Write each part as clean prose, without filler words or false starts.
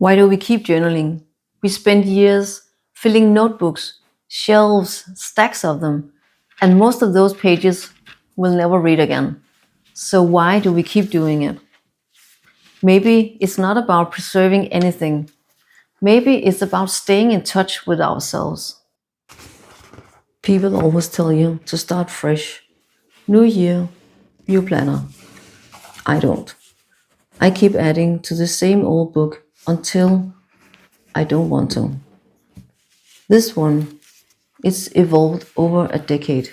Why do we keep journaling? We spend years filling notebooks, shelves, stacks of them, and most of those pages we'll never read again. So why do we keep doing it? Maybe it's not about preserving anything. Maybe it's about staying in touch with ourselves. People always tell you to start fresh. New year, new planner. I don't. I keep adding to the same old book until I don't want to. This one, it's evolved over a decade.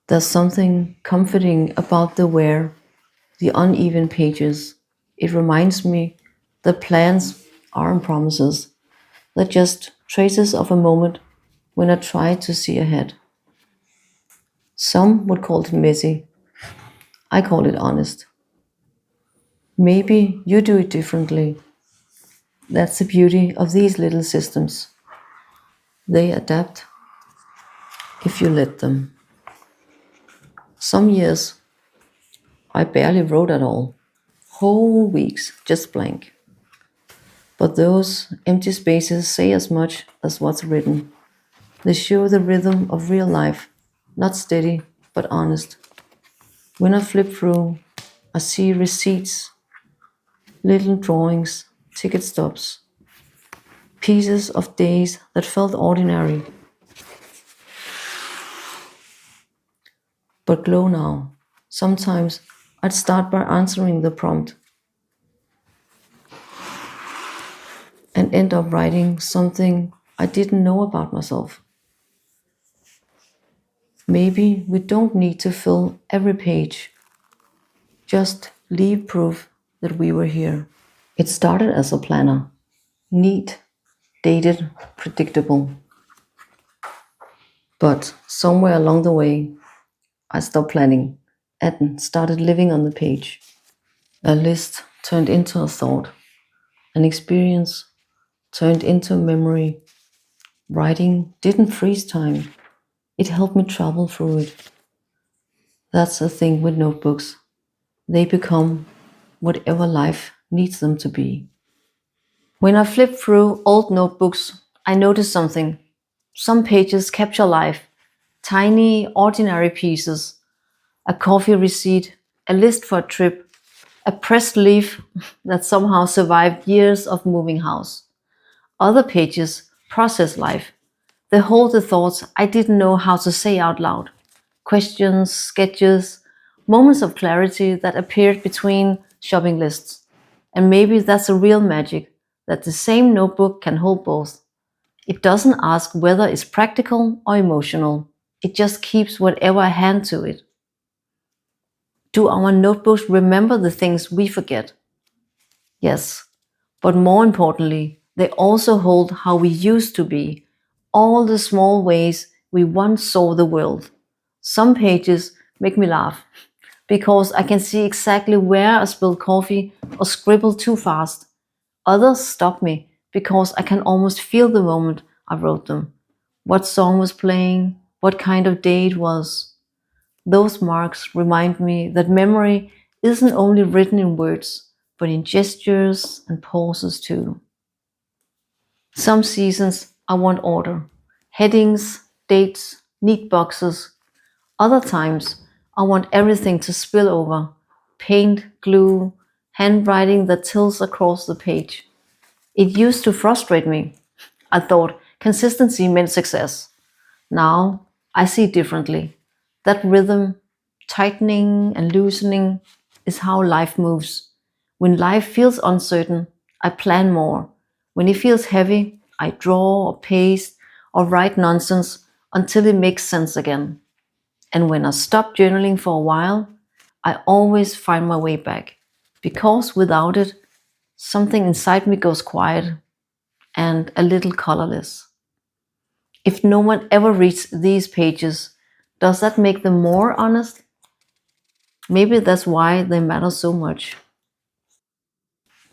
There's something comforting about the wear, the uneven pages. It reminds me that plans aren't promises. They're just traces of a moment when I try to see ahead. Some would call it messy. I call it honest. Maybe you do it differently. That's the beauty of these little systems. They adapt if you let them. Some years I barely wrote at all. Whole weeks just blank. But those empty spaces say as much as what's written. They show the rhythm of real life, not steady, but honest. When I flip through, I see receipts, little drawings, ticket stubs, pieces of days that felt ordinary, but glow now. Sometimes I'd start by answering the prompt and end up writing something I didn't know about myself. Maybe we don't need to fill every page, just leave proof that we were here. It started as a planner, neat, dated, predictable. But somewhere along the way, I stopped planning and started living on the page. A list turned into a thought, an experience turned into a memory. Writing didn't freeze time, it helped me travel through it. That's the thing with notebooks. They become whatever life needs them to be. When I flip through old notebooks, I notice something. Some pages capture life, tiny, ordinary pieces, a coffee receipt, a list for a trip, a pressed leaf that somehow survived years of moving house. Other pages process life. They hold the thoughts I didn't know how to say out loud. Questions, sketches, moments of clarity that appeared between shopping lists. And maybe that's a real magic, that the same notebook can hold both. It doesn't ask whether it's practical or emotional. It just keeps whatever I hand to it. Do our notebooks remember the things we forget? Yes, but more importantly, they also hold how we used to be, all the small ways we once saw the world. Some pages make me laugh because I can see exactly where I spilled coffee or scribbled too fast. Others stop me because I can almost feel the moment I wrote them. What song was playing, what kind of day it was. Those marks remind me that memory isn't only written in words, but in gestures and pauses too. Some seasons I want order, headings, dates, neat boxes. Other times I want everything to spill over, paint, glue, handwriting that tilts across the page. It used to frustrate me. I thought consistency meant success. Now I see it differently. That rhythm, tightening and loosening, is how life moves. When life feels uncertain, I plan more. When it feels heavy, I draw or paste or write nonsense until it makes sense again. And when I stop journaling for a while, I always find my way back. Because without it, something inside me goes quiet and a little colorless. If no one ever reads these pages, does that make them more honest? Maybe that's why they matter so much.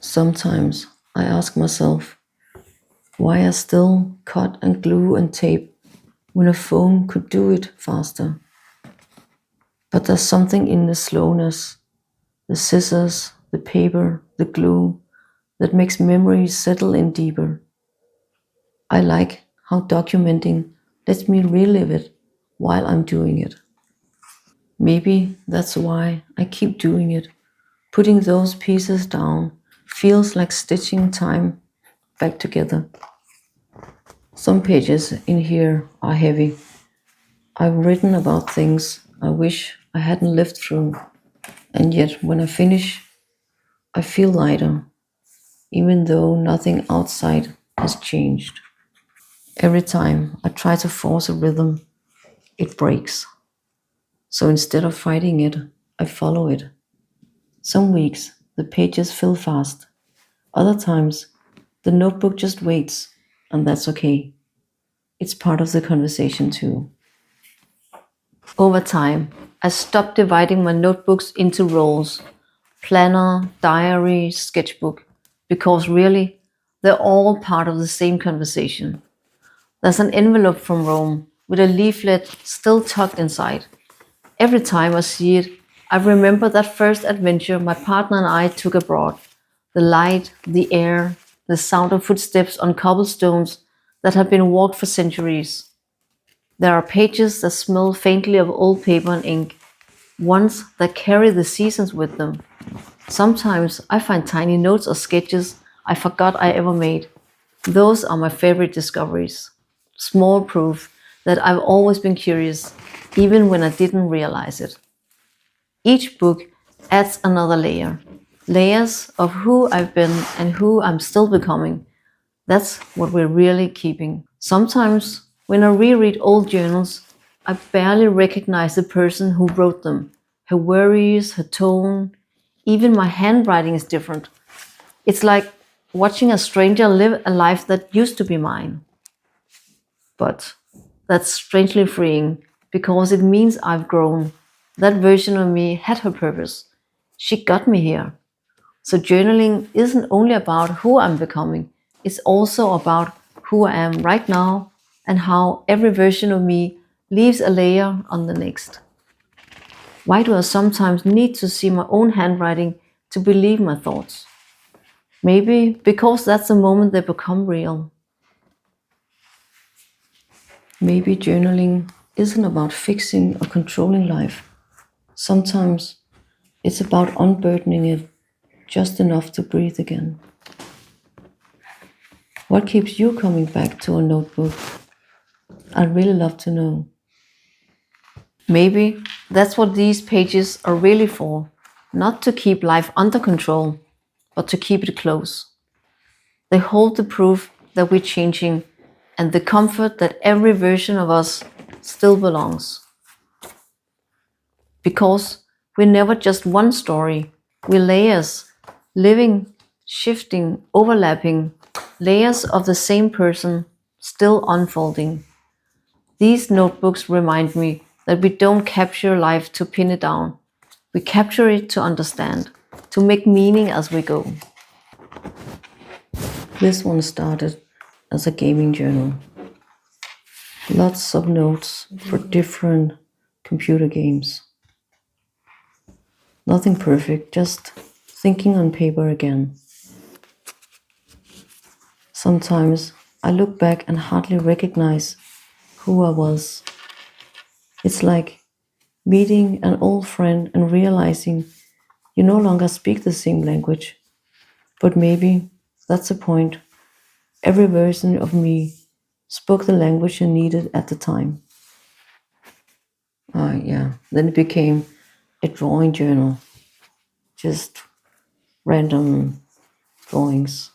Sometimes I ask myself why I still cut and glue and tape when a phone could do it faster. But there's something in the slowness, the scissors, the paper, the glue, that makes memories settle in deeper. I like how documenting lets me relive it while I'm doing it. Maybe that's why I keep doing it. Putting those pieces down feels like stitching time back together. Some pages in here are heavy. I've written about things I wish I hadn't lived through, and yet when I finish, I feel lighter, even though nothing outside has changed. Every time I try to force a rhythm, it breaks. So instead of fighting it, I follow it. Some weeks, the pages fill fast. Other times, the notebook just waits, and that's okay. It's part of the conversation too. Over time, I stopped dividing my notebooks into roles: planner, diary, sketchbook, because really, they're all part of the same conversation. There's an envelope from Rome with a leaflet still tucked inside. Every time I see it, I remember that first adventure my partner and I took abroad. The light, the air, the sound of footsteps on cobblestones that had been walked for centuries. There are pages that smell faintly of old paper and ink, ones that carry the seasons with them. Sometimes I find tiny notes or sketches I forgot I ever made. Those are my favorite discoveries. Small proof that I've always been curious, even when I didn't realize it. Each book adds another layer. Layers of who I've been and who I'm still becoming. That's what we're really keeping. Sometimes, when I reread old journals, I barely recognize the person who wrote them. Her worries, her tone, even my handwriting is different. It's like watching a stranger live a life that used to be mine. But that's strangely freeing because it means I've grown. That version of me had her purpose. She got me here. So journaling isn't only about who I'm becoming, it's also about who I am right now and how every version of me leaves a layer on the next. Why do I sometimes need to see my own handwriting to believe my thoughts? Maybe because that's the moment they become real. Maybe journaling isn't about fixing or controlling life. Sometimes it's about unburdening it just enough to breathe again. What keeps you coming back to a notebook? I'd really love to know. Maybe that's what these pages are really for. Not to keep life under control, but to keep it close. They hold the proof that we're changing and the comfort that every version of us still belongs. Because we're never just one story, we're layers, living, shifting, overlapping, layers of the same person, still unfolding. These notebooks remind me that we don't capture life to pin it down. We capture it to understand, to make meaning as we go. This one started as a gaming journal. Lots of notes for different computer games. Nothing perfect, just thinking on paper again. Sometimes I look back and hardly recognize who I was. It's like meeting an old friend and realizing you no longer speak the same language. But maybe that's the point. Every version of me spoke the language you needed at the time. Yeah. Then it became a drawing journal, just random drawings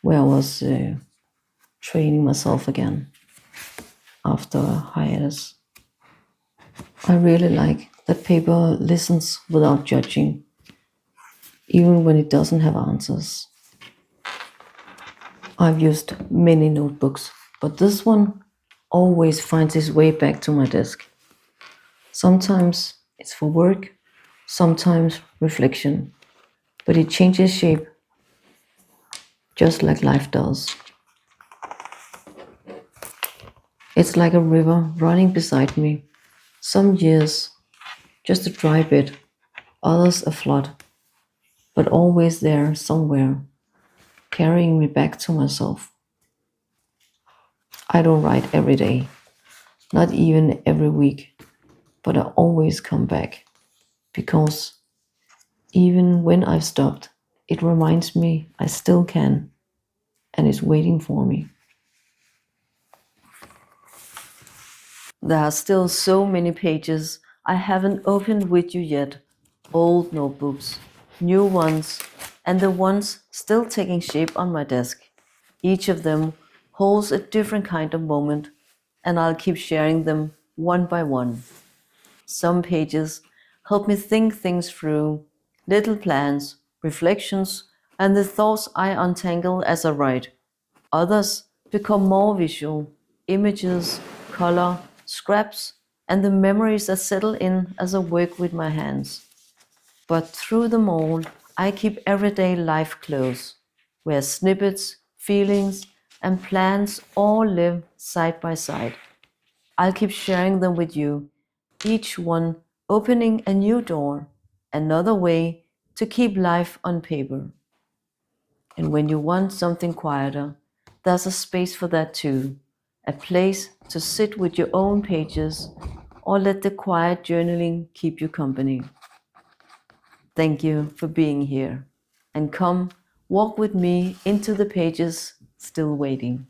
where I was training myself again after a hiatus. I really like that paper listens without judging, even when it doesn't have answers. I've used many notebooks, but this one always finds its way back to my desk. Sometimes it's for work, sometimes reflection, but it changes shape just like life does. It's like a river running beside me. Some years, just a dry bit, others a flood, but always there somewhere. carrying me back to myself. I don't write every day, not even every week, but I always come back because even when I've stopped, it reminds me I still can and is waiting for me. There are still so many pages I haven't opened with you yet. Old notebooks, new ones, and the ones still taking shape on my desk. Each of them holds a different kind of moment, and I'll keep sharing them one by one. Some pages help me think things through, little plans, reflections, and the thoughts I untangle as I write. Others become more visual, images, color, scraps, and the memories that settle in as I work with my hands. But through them all, I keep everyday life close, where snippets, feelings, and plans all live side by side. I'll keep sharing them with you, each one opening a new door, another way to keep life on paper. And when you want something quieter, there's a space for that too. A place to sit with your own pages or let the quiet journaling keep you company. Thank you for being here. And come, walk with me into the pages still waiting.